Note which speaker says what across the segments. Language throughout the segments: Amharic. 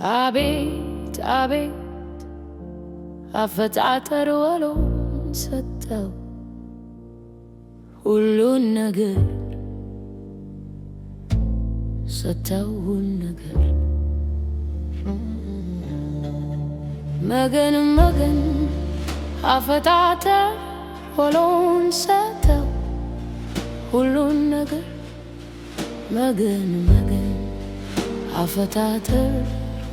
Speaker 1: አቤት አቤት አፈጣጠር ወሎን ሰጠው ሁሉን ነገር ሰጠው ሁሉን ነገር መገን መገን አፈጣጠር ወሎን ሰጠው ሁሉን ነገር መገን መገን አፈጣጠር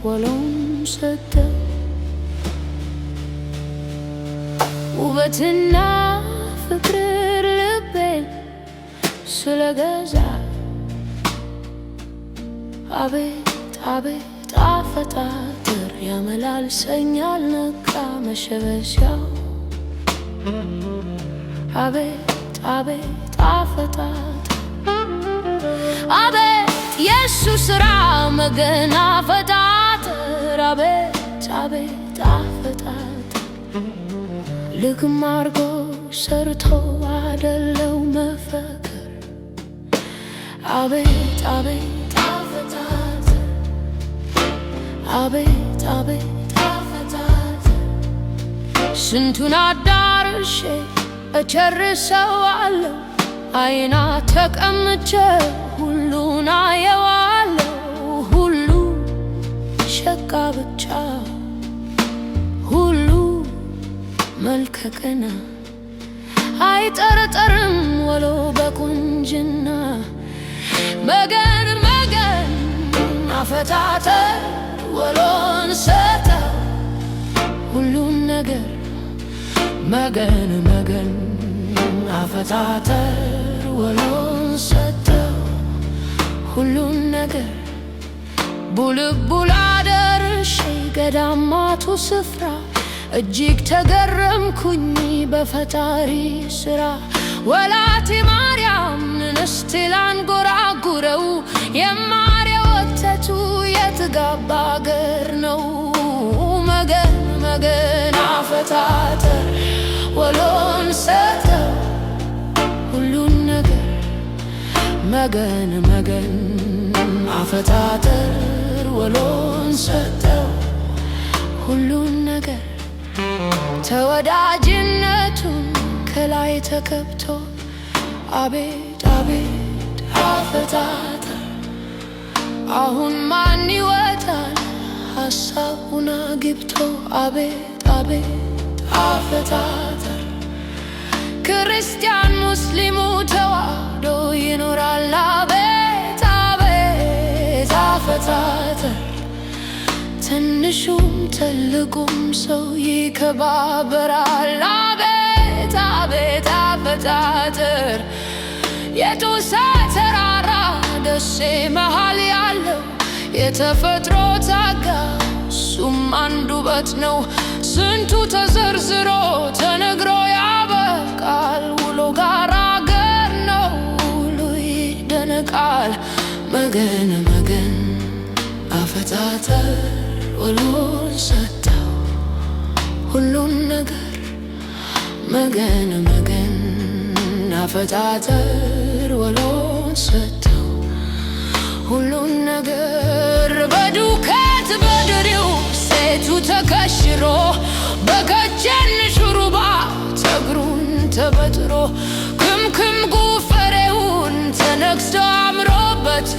Speaker 1: ወሎን ሰጠው ውበትና ፍቅር ልቤን ስለገዛ አቤት አቤት አፈጣጠር ያመላልሰኛል ነቃ መሸበሻው አቤት አቤት አፈጣጠር አቤት የሱ ስራ መገን አፈጣጠር አቤት አቤት አፈጣጠር ልክም አርጎ ሰርቶ አደለው መፈክር አቤት አቤት አፈጣጠር አቤት አቤት አፈጣጠር ስንቱን አዳርሼ እጨርሰዋለሁ አይና ተቀምጬ ሁሉን አየዋለሁ ሁሉ ሸጋ ብቻ ሁሉ መልከቀና አይጠረጠርም ወሎ በቁንጅና መገን መገን አፈጣጠር ወሎን ሰጠው ሁሉን ነገር መገን መገን አፈጣጠር ወሎን ሰጠው ሁሉን ነገር ቡልቡል አደርሼ ገዳማቱ ስፍራ እጅግ ተገረምኩኝ በፈጣሪ ስራ ወላቴ ማርያም እስቲ ላንጎራጉረው የማር ወተቱ የትጋባ አገር ነው መገን መገን አፈጣጠር ወሎን ሰጠው ሁሉን ነገር መገን መገን አፈጣጠር ወሎን ሰጠው ሁሉን ነገር ተወዳጅነቱን ከላይ ተከብቶ አቤት አቤት አፈጣጠር አሁን ማን ይወጣል ሀሳቡን አግብቶ አቤት አቤት አፈጣጠር ክርስቲያን ሙስሊሙ ተዋህዶ ይኖራል አቤት አቤት አፈጣጠር ትንሹም ትልቁም ሰው ይከባበራል አቤት አቤት አፈጣጠር የጦሳ ተራራ ደሴ መሃል ያለው የተፈጥሮ ጸጋ እሱም አንድ ውበት ነው ስንቱ ተዘርዝሮ ተነግሮ ያበቃል ውሎ ጋር አገር ነው ውሎ ይደነቃል መገን መገን አፈጣጠር ወሎን ሰጠው ሁሉን ነገር መገን መገን አፈጣጠር ወሎን ሰጠው ሁሉን ነገር በዱከት በድሬው ሴቱ ተከሽሮ በከቸን ሹሩባ ፀጉሩን ተበጥሮ ክምክም ጉፈሬውን ተነክሶ አምሮበት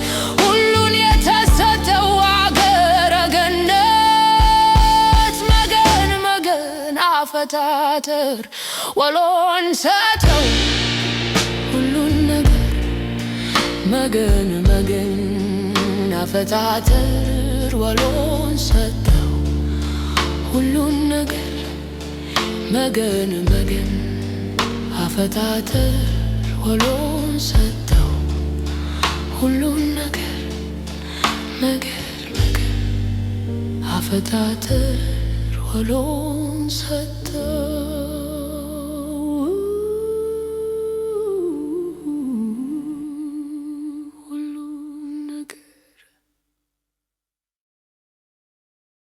Speaker 1: ሁሉን የተሰጠው አገረ ገነት መገን መገን አፈጣጠር ወሎን ሰጠው ሁሉን ነገር መገን መገን አፈጣጠር ወሎን ሰጠው ሁሉን ነገር መገን መገን አፈጣጠር ወሎን ሰጠው ሁሉን ነገር መገን መገን አፈጣጠር ወሎን ሰጠው